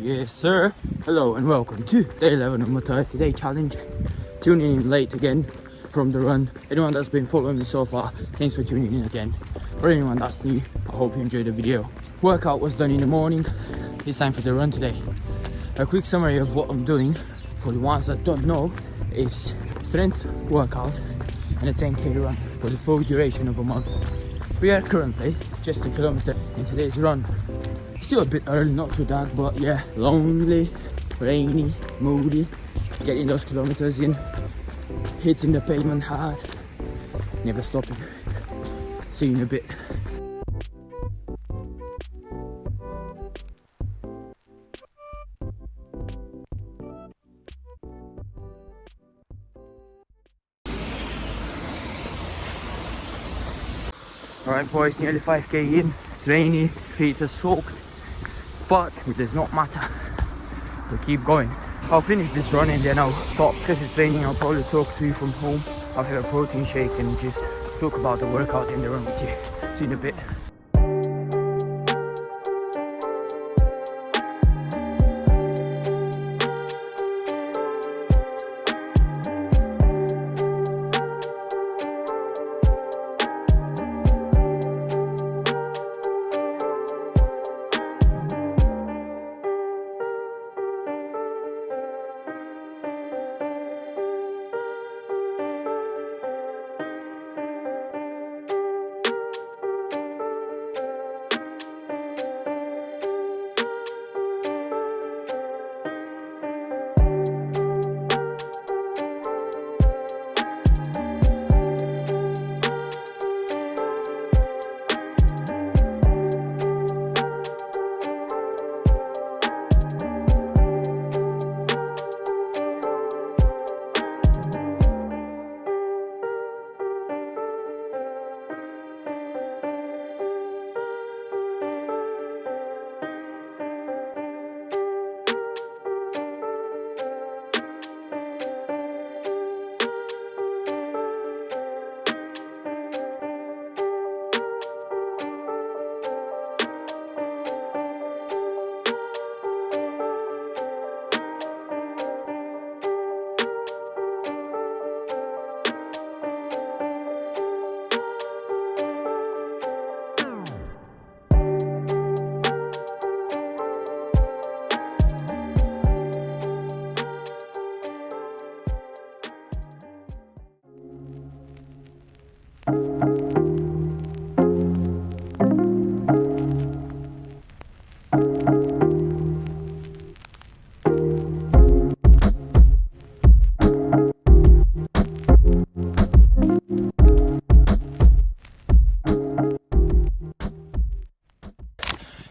Yes sir, hello and welcome to day 11 of my 30-day challenge. Tuning in late again from the run. Anyone that's been following me so far, thanks for tuning in again. For anyone that's new, I hope you enjoyed the video. Workout was done in the morning, it's time for the run today. A quick summary of what I'm doing for the ones that don't know is strength workout and a 10k run for the full duration of a month. We are currently just a kilometer in today's run. Still a bit early, not too dark, but yeah, lonely, rainy, moody. Getting those kilometers in, hitting the pavement hard, never stopping. See you in a bit. Alright boys, nearly 5k in. It's rainy, feet are soaked, but it does not matter. We'll keep going. I'll finish this run and then I'll stop because it's raining. I'll probably talk to you from home. I'll have a protein shake and just talk about the workout and the run with you. See you in a bit.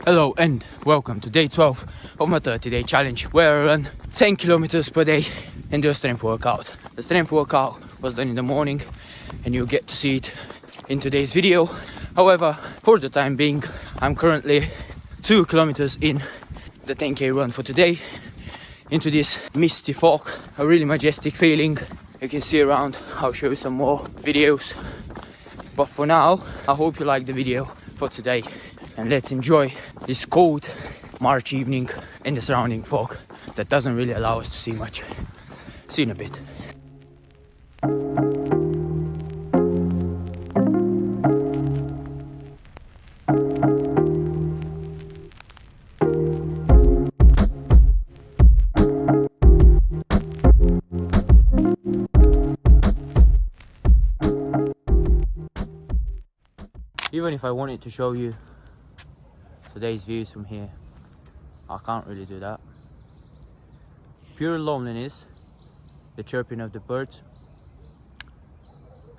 Hello and welcome to day 12 of my 30-day challenge, where I run 10 kilometers per day and do a strength workout. The strength workout was done in the morning and you'll get to see it in today's video. However, for the time being, I'm currently 2 kilometers in the 10k run for today into this misty fog, a really majestic feeling. You can see around. I'll show you some more videos, but for now I hope you like the video for today. And let's enjoy this cold March evening in the surrounding fog that doesn't really allow us to see much. See you in a bit. Even if I wanted to show you today's views from here, I can't really do that. Pure loneliness, the chirping of the birds,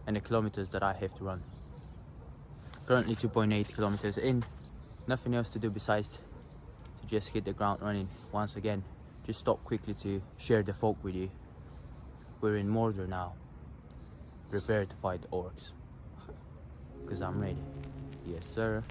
and the kilometers that I have to run. Currently 2.8 kilometers in, nothing else to do besides to just hit the ground running once again. Just stop quickly to share the folk with you. We're in Mordor now. Prepare to fight the orcs, because I'm ready. Yes sir.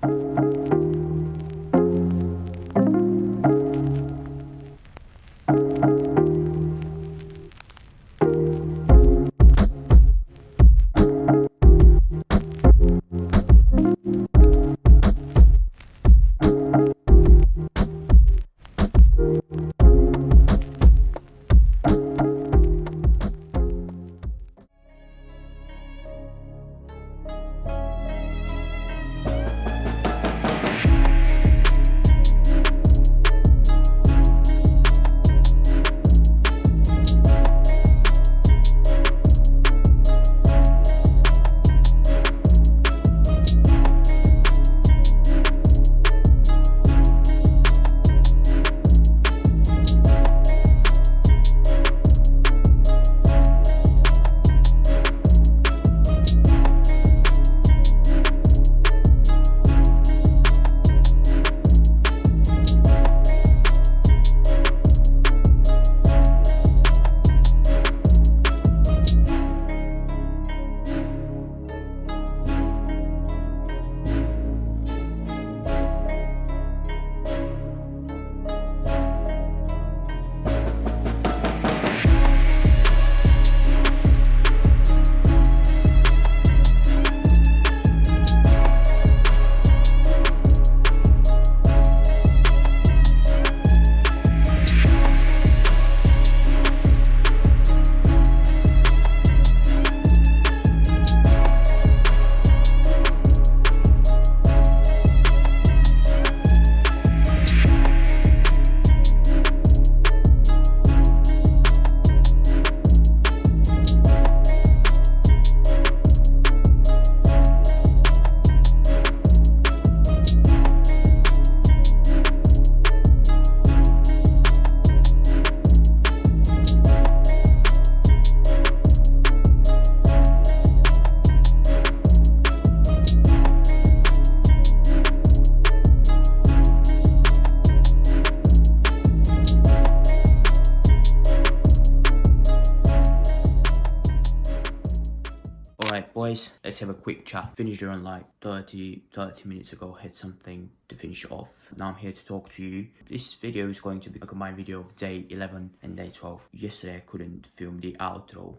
let's have a quick chat. Finished the run like 30 minutes ago, had something to finish off. Now I'm here to talk to you. This video is going to be a combined video of day 11 and day 12. Yesterday I couldn't film the outro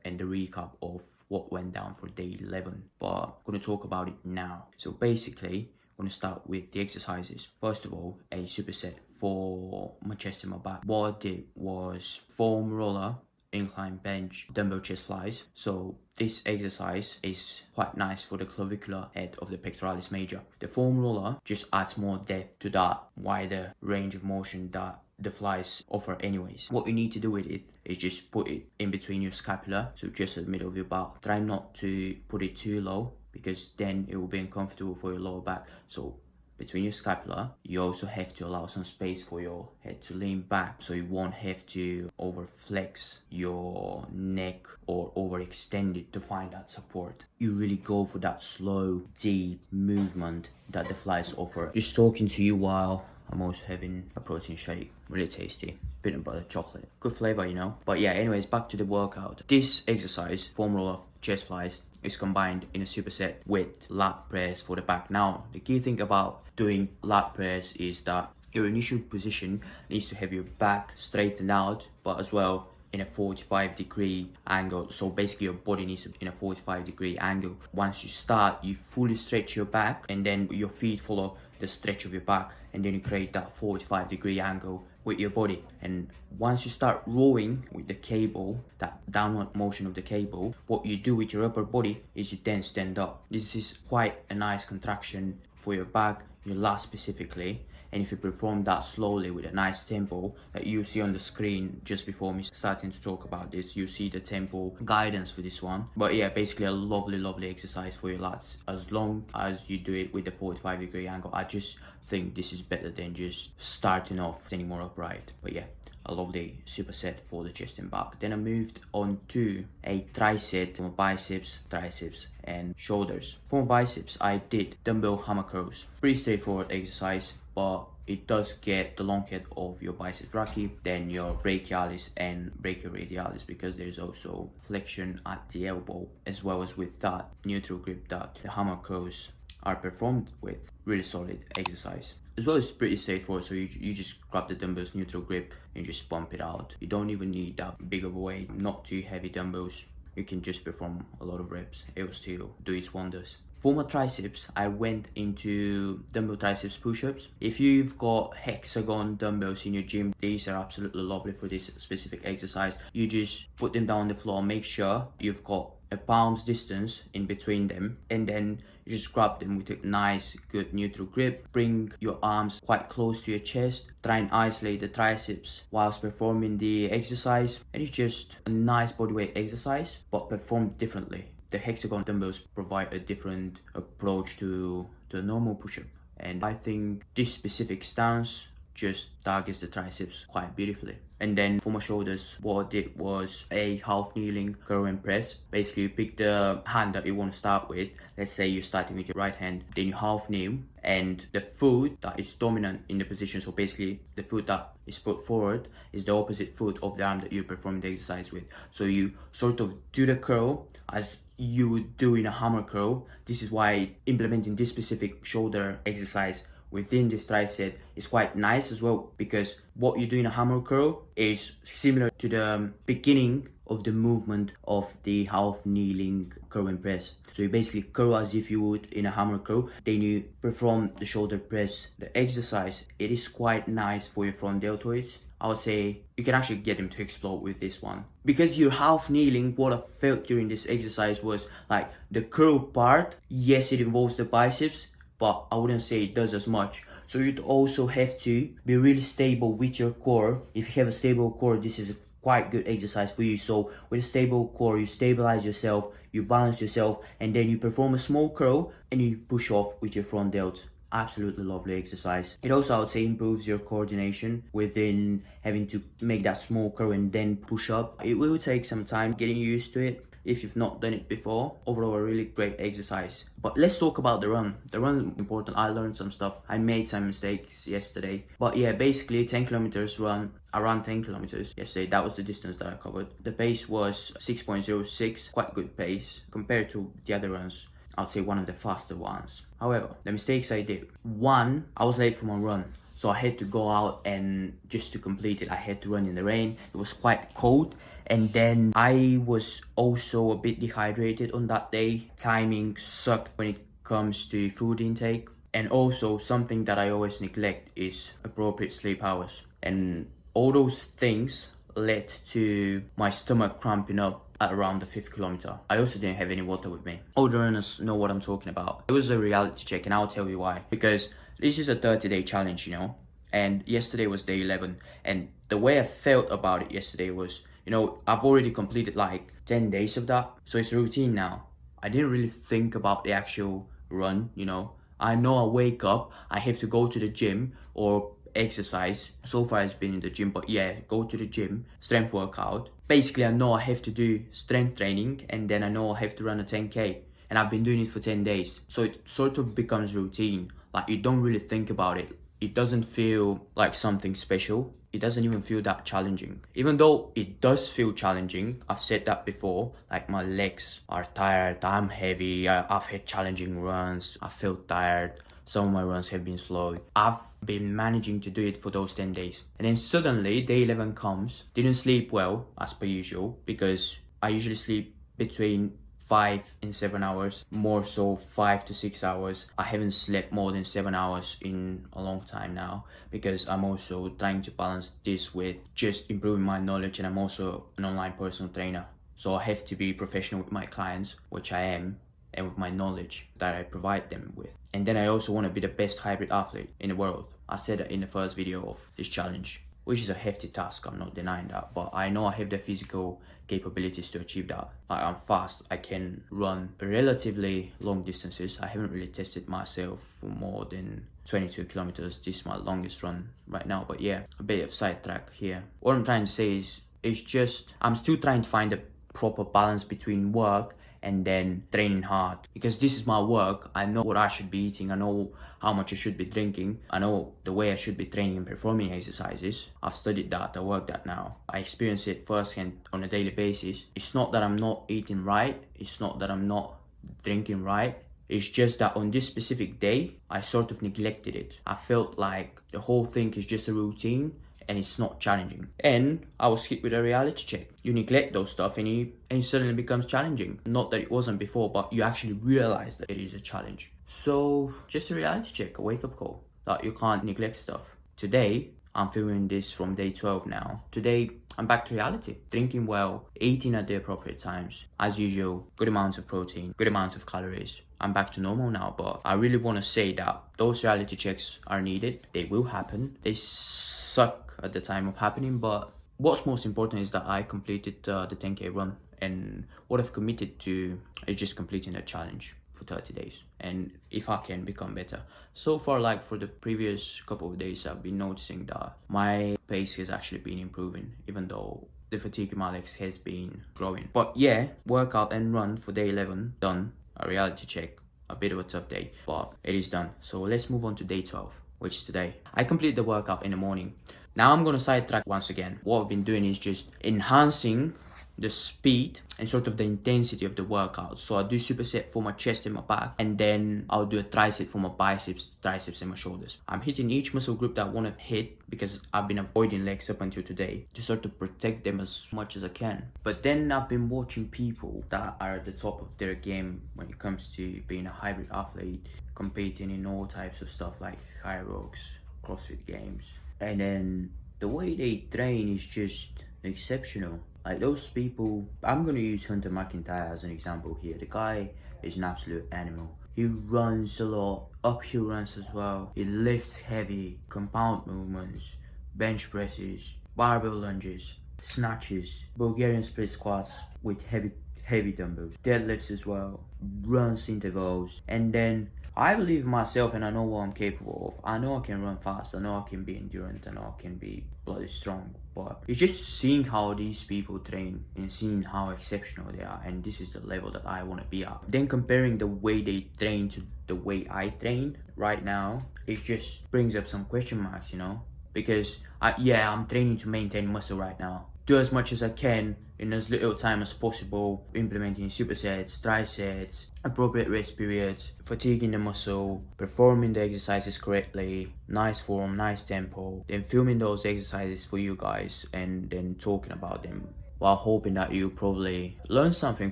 and the recap of what went down for day 11, but I'm going to talk about it now. So basically, I'm going to start with the exercises. First of all, a superset for my chest and my back. What I did was foam roller, incline bench, dumbbell chest flies. So this exercise is quite nice for the clavicular head of the pectoralis major. The foam roller just adds more depth to that wider range of motion that the flies offer anyways. What you need to do with it is just put it in between your scapula, so just in the middle of your back. Try not to put it too low, because then it will be uncomfortable for your lower back. So between your scapula, you also have to allow some space for your head to lean back, so you won't have to overflex your neck or overextend it to find that support. You really go for that slow, deep movement that the flies offer. Just talking to you while I'm also having a protein shake, really tasty, peanut butter chocolate, good flavor, you know. But yeah, anyways, back to the workout. This exercise, foam roller chest flies, is combined in a superset with lat press for the back. Now, the key thing about doing lat press is that your initial position needs to have your back straightened out, but as well in a 45-degree angle. So basically your body needs to be in a 45-degree angle. Once you start, you fully stretch your back, and then your feet follow the stretch of your back, and then you create that 45-degree angle with your body. And once you start rowing with the cable, that downward motion of the cable, what you do with your upper body is you then stand up. This is quite a nice contraction for your back, your lats specifically. And if you perform that slowly with a nice tempo that you see on the screen just before me starting to talk about this, you see the tempo guidance for this one. But yeah, basically a lovely exercise for your lats, as long as you do it with the 45-degree angle. I just think this is better than just starting off standing more upright. But yeah, a lovely superset for the chest and back. Then I moved on to a tricep for my biceps, triceps and shoulders. For my biceps, I did dumbbell hammer curls. Pretty straightforward exercise, but it does get the long head of your biceps brachii, then your brachialis and brachioradialis, because there's also flexion at the elbow, as well as with that neutral grip that the hammer curls are performed with. Really solid exercise. As well as pretty straightforward, so you just grab the dumbbells neutral grip and just pump it out. You don't even need that big of a weight, not too heavy dumbbells. You can just perform a lot of reps. It will still do its wonders. For my triceps, I went into dumbbell triceps push-ups. If you've got hexagon dumbbells in your gym, these are absolutely lovely for this specific exercise. You just put them down on the floor, make sure you've got a palm's distance in between them, and then you just grab them with a nice good neutral grip. Bring your arms quite close to your chest, try and isolate the triceps whilst performing the exercise, and it's just a nice bodyweight exercise but performed differently. The hexagon dumbbells provide a different approach to a normal push-up, and I think this specific stance just targets the triceps quite beautifully. And then for my shoulders, what I did was a half kneeling curl and press. Basically, you pick the hand that you want to start with. Let's say you're starting with your right hand, then you half kneel, and the foot that is dominant in the position, so basically the foot that is put forward is the opposite foot of the arm that you're performing the exercise with. So you sort of do the curl as you would do in a hammer curl. This is why implementing this specific shoulder exercise within this tricep is quite nice as well, because what you do in a hammer curl is similar to the beginning of the movement of the half kneeling curl and press. So you basically curl as if you would in a hammer curl, then you perform the shoulder press. The exercise, it is quite nice for your front deltoids. I would say you can actually get them to explode with this one. Because you're half kneeling, what I felt during this exercise was like the curl part, yes, it involves the biceps, but I wouldn't say it does as much. So you'd also have to be really stable with your core. If you have a stable core, this is a quite good exercise for you. So with a stable core, you stabilize yourself, you balance yourself, and then you perform a small curl and you push off with your front delts. Absolutely lovely exercise. It also, I would say, improves your coordination within having to make that small curl and then push up. It will take some time getting used to it. if you've not done it before. Overall, a really great exercise. But let's talk about the run. The run is important. I learned some stuff. I made some mistakes yesterday. But yeah, basically 10 kilometers run. I ran 10 kilometers yesterday. That was the distance that I covered. The pace was 6.06, quite good pace compared to the other runs. I'd say one of the faster ones. However, the mistakes I did. One, I was late for my run. So I had to go out and just to complete it, I had to run in the rain. It was quite cold. And then I was also a bit dehydrated on that day. Timing sucked when it comes to food intake. And also something that I always neglect is appropriate sleep hours. And all those things led to my stomach cramping up at around the 5th kilometer. I also didn't have any water with me. All the runners know what I'm talking about. It was a reality check, and I'll tell you why. Because this is a 30-day challenge, you know, and yesterday was day 11. And the way I felt about it yesterday was, you know, I've already completed like 10 days of that. So it's routine now. I didn't really think about the actual run, you know. I know I wake up, I have to go to the gym or exercise. So far it's been in the gym, but yeah, go to the gym, strength workout. Basically, I know I have to do strength training, and then I know I have to run a 10k, and I've been doing it for 10 days. So it sort of becomes routine. Like, you don't really think about it. It doesn't feel like something special. It doesn't even feel that challenging. Even though it does feel challenging, I've said that before, like my legs are tired, I'm heavy, I've had challenging runs, I feel tired. Some of my runs have been slow. I've been managing to do it for those 10 days. And then suddenly day 11 comes. Didn't sleep well as per usual, because I usually sleep between 5 and 7 hours, more so 5 to 6 hours. I haven't slept more than 7 hours in a long time now, because I'm also trying to balance this with just improving my knowledge, and I'm also an online personal trainer. So I have to be professional with my clients, which I am, and with my knowledge that I provide them with. And then I also want to be the best hybrid athlete in the world. I said that in the first video of this challenge, which is a hefty task, I'm not denying that, but I know I have the physical capabilities to achieve that. Like, I'm fast, I can run relatively long distances. I haven't really tested myself for more than 22 kilometers. This is my longest run right now, but yeah, a bit of sidetrack here. What I'm trying to say is, it's just, I'm still trying to find a proper balance between work and then training hard, because this is my work. I know what I should be eating, I know how much I should be drinking, I know the way I should be training and performing exercises. I've studied that, I work that now, I experience it firsthand on a daily basis. It's not that I'm not eating right, it's not that I'm not drinking right, it's just that on this specific day I sort of neglected it. I felt like the whole thing is just a routine and it's not challenging. And I was hit with a reality check. You neglect those stuff and it suddenly becomes challenging. Not that it wasn't before, but you actually realize that it is a challenge. So just a reality check, a wake-up call, that you can't neglect stuff. Today, I'm filming this from day 12 now. Today, I'm back to reality. Drinking well, eating at the appropriate times. As usual, good amounts of protein, good amounts of calories. I'm back to normal now, but I really want to say that those reality checks are needed. They will happen. They suck at the time of happening, but what's most important is that I completed the 10k run, and what I've committed to is just completing a challenge for 30 days, and if I can become better. So far, like for the previous couple of days, I've been noticing that my pace has actually been improving, even though the fatigue in my legs has been growing. But yeah, workout and run for day 11 done. A reality check, a bit of a tough day, but it is done. So let's move on to day 12, which is today. I completed the workout in the morning. Now I'm gonna sidetrack once again. What I've been doing is just enhancing the speed and sort of the intensity of the workout. So I'll do superset for my chest and my back, and then I'll do a tricep for my biceps, triceps and my shoulders. I'm hitting each muscle group that I want to hit, because I've been avoiding legs up until today to sort of protect them as much as I can. But then I've been watching people that are at the top of their game when it comes to being a hybrid athlete, competing in all types of stuff like high rocks, CrossFit games. And then the way they train is just exceptional. Like those people, I'm gonna use Hunter McIntyre as an example here. The guy is an absolute animal. He runs a lot, uphill runs as well. He lifts heavy, compound movements, bench presses, barbell lunges, snatches, Bulgarian split squats with heavy dumbbells, deadlifts as well, runs intervals, and then I believe in myself and I know what I'm capable of. I know I can run fast, I know I can be endurance, I know I can be bloody strong. But it's just seeing how these people train and seeing how exceptional they are, and this is the level that I want to be at. Then comparing the way they train to the way I train right now, it just brings up some question marks, you know? Because I'm training to maintain muscle right now. Do as much as I can in as little time as possible, implementing supersets, trisets, appropriate rest periods, fatiguing the muscle, performing the exercises correctly, nice form, nice tempo, then filming those exercises for you guys and then talking about them, while hoping that you probably learn something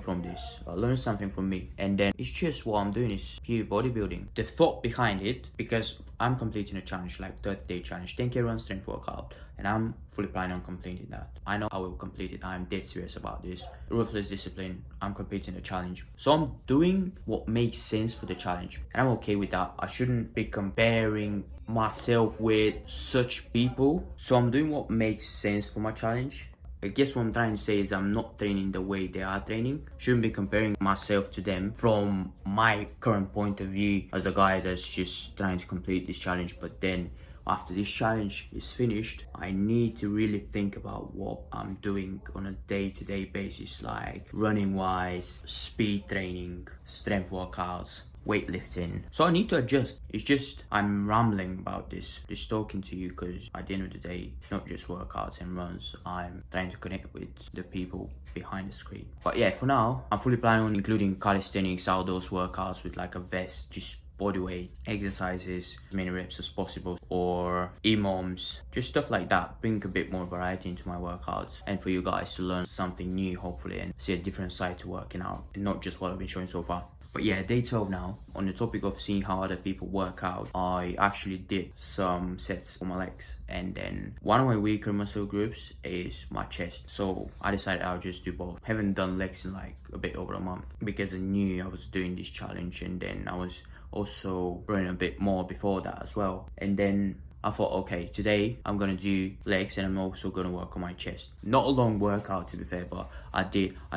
from this or learn something from me. And then it's just what I'm doing is pure bodybuilding. The thought behind it, because I'm completing a challenge, like 30-day challenge, 10k run strength workout, and I'm fully planning on completing that. I know I will complete it. I'm dead serious about this. Ruthless discipline. I'm completing the challenge. So I'm doing what makes sense for the challenge, and I'm okay with that. I shouldn't be comparing myself with such people. So I'm doing what makes sense for my challenge. I guess what I'm trying to say is I'm not training the way they are training. Shouldn't be comparing myself to them from my current point of view as a guy that's just trying to complete this challenge. But then after this challenge is finished, I need to really think about what I'm doing on a day-to-day basis, like running wise, speed training, strength workouts, weightlifting. So I need to adjust. It's just I'm rambling about this, just talking to you, because at the end of the day, it's not just workouts and runs. I'm trying to connect with the people behind the screen. But yeah, for now, I'm fully planning on including calisthenics, outdoors workouts with like a vest, just body weight exercises, as many reps as possible, or EMOMs, just stuff like that. Bring a bit more variety into my workouts, and for you guys to learn something new, hopefully, and see a different side to working out, and not just what I've been showing so far. But yeah, day 12 now. On the topic of seeing how other people work out, I actually did some sets for my legs, and then one of my weaker muscle groups is my chest. So I decided I'll just do both. Haven't done legs in like a bit over a month because I knew I was doing this challenge, and then I was also running a bit more before that as well. And then I thought, okay, today I'm gonna do legs and I'm also gonna work on my chest. Not a long workout to be fair, but I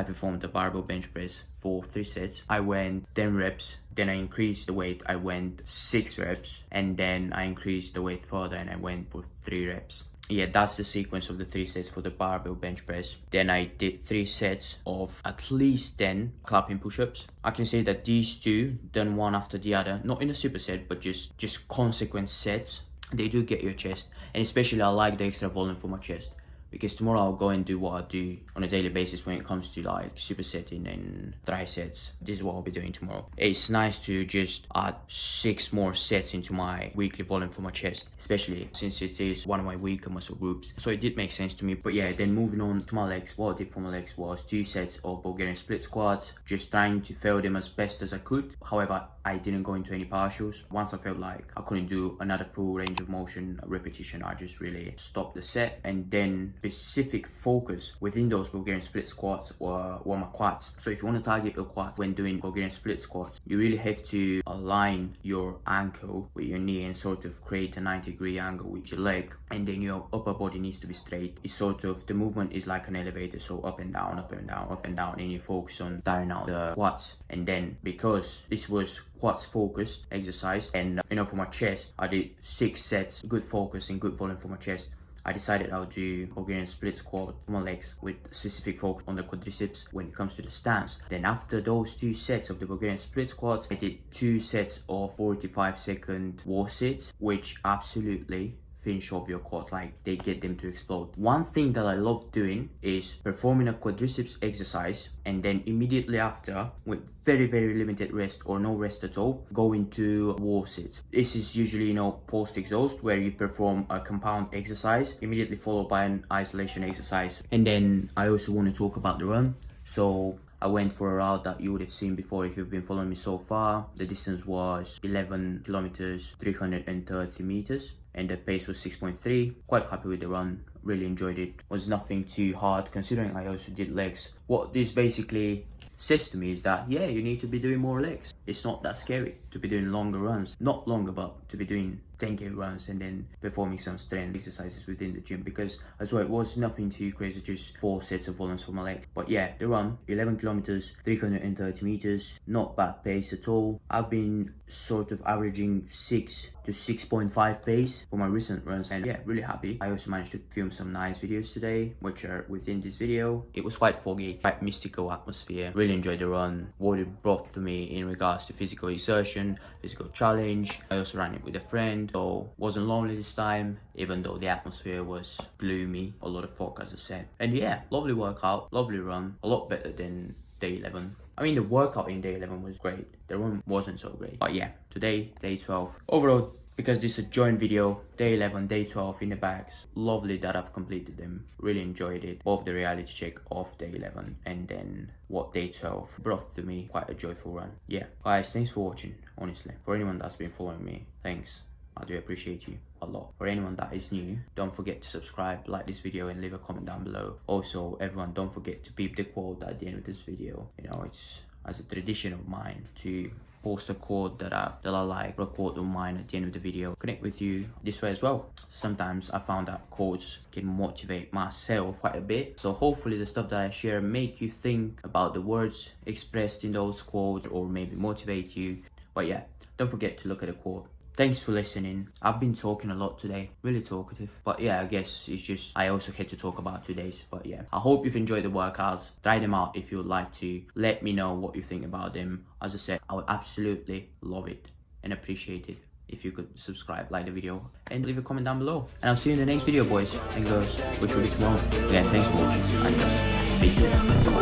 performed the barbell bench press for 3 sets. I went 10 reps, then I increased the weight, I went 6 reps, and then I increased the weight further and I went for 3 reps. Yeah, that's the sequence of the 3 sets for the barbell bench press. Then I did 3 sets of at least 10 clapping push-ups. I can say that these two, done one after the other, not in a superset, but just consequent sets, they do get your chest. And especially I like the extra volume for my chest, because tomorrow I'll go and do what I do on a daily basis when it comes to like supersetting and trisets. This is what I'll be doing tomorrow. It's nice to just add 6 more sets into my weekly volume for my chest, especially since it is one of my weaker muscle groups. So it did make sense to me. But yeah, then moving on to my legs, what I did for my legs was 2 sets of Bulgarian split squats, just trying to fail them as best as I could. However, I didn't go into any partials. Once I felt like I couldn't do another full range of motion repetition, I just really stopped the set. And then specific focus within those Bulgarian split squats were my quads. So if you want to target your quads when doing Bulgarian split squats, you really have to align your ankle with your knee and sort of create a 90-degree angle with your leg, and then your upper body needs to be straight. It's sort of, the movement is like an elevator, so up and down, up and down, up and down, and you focus on tiring out the quads. And then because this was quads focused exercise, and for my chest I did 6 sets, good focus and good volume for my chest, I decided I'll do Bulgarian split squat for my legs with specific focus on the quadriceps when it comes to the stance. Then after those 2 sets of the Bulgarian split squats, I did 2 sets of 45-second wall sits, which absolutely finish off your quads, like they get them to explode. One thing that I love doing is performing a quadriceps exercise, and then immediately after, with very limited rest or no rest at all, go into wall sit. This is usually post exhaust, where you perform a compound exercise immediately followed by an isolation exercise. And then I also want to talk about the run. So I went for a route that you would have seen before if you've been following me so far. The distance was 11 kilometers, 330 meters, and the pace was 6.3. Quite happy with the run, really enjoyed it. Was nothing too hard considering I also did legs. What this basically says to me is that, yeah, you need to be doing more legs. It's not that scary to be doing longer runs. Not longer, but to be doing 10k runs and then performing some strength exercises within the gym, because as well it was nothing too crazy, just 4 sets of volumes for my legs. But yeah, the run, 11 kilometers, 330 meters, not bad pace at all. I've been sort of averaging 6 to 6.5 pace for my recent runs, and yeah, really happy. I also managed to film some nice videos today, which are within this video. It was quite foggy, quite mystical atmosphere. Really enjoyed the run, what it brought to me in regards to physical exertion, physical challenge. I also ran it with a friend, so wasn't lonely this time, even though the atmosphere was gloomy, a lot of fog as I said. And yeah, lovely workout, lovely run, a lot better than day 11. I mean, the workout in day 11 was great, the run wasn't so great. But yeah, today, day 12. Overall, because this is a joint video, day 11, day 12 in the bags. Lovely that I've completed them. Really enjoyed it. Both the reality check of day 11 and then what day 12 brought to me. Quite a joyful run. Yeah, guys, thanks for watching, honestly. For anyone that's been following me, thanks. I do appreciate you a lot. For anyone that is new, don't forget to subscribe, like this video and leave a comment down below. Also, everyone, don't forget to peep the quote at the end of this video. You know, it's as a tradition of mine to post a quote that I like, or a quote of mine at the end of the video. Connect with you this way as well. Sometimes I found that quotes can motivate myself quite a bit. So hopefully the stuff that I share make you think about the words expressed in those quotes, or maybe motivate you. But yeah, don't forget to look at the quote. Thanks for listening. I've been talking a lot today, really talkative. But yeah, I guess it's just, I also had to talk about 2 days. But yeah, I hope you've enjoyed the workouts. Try them out if you would like to. Let me know what you think about them. As I said, I would absolutely love it and appreciate it if you could subscribe, like the video, and leave a comment down below. And I'll see you in the next video, boys and girls, which will be tomorrow. Again, thanks for watching. Adios. Peace.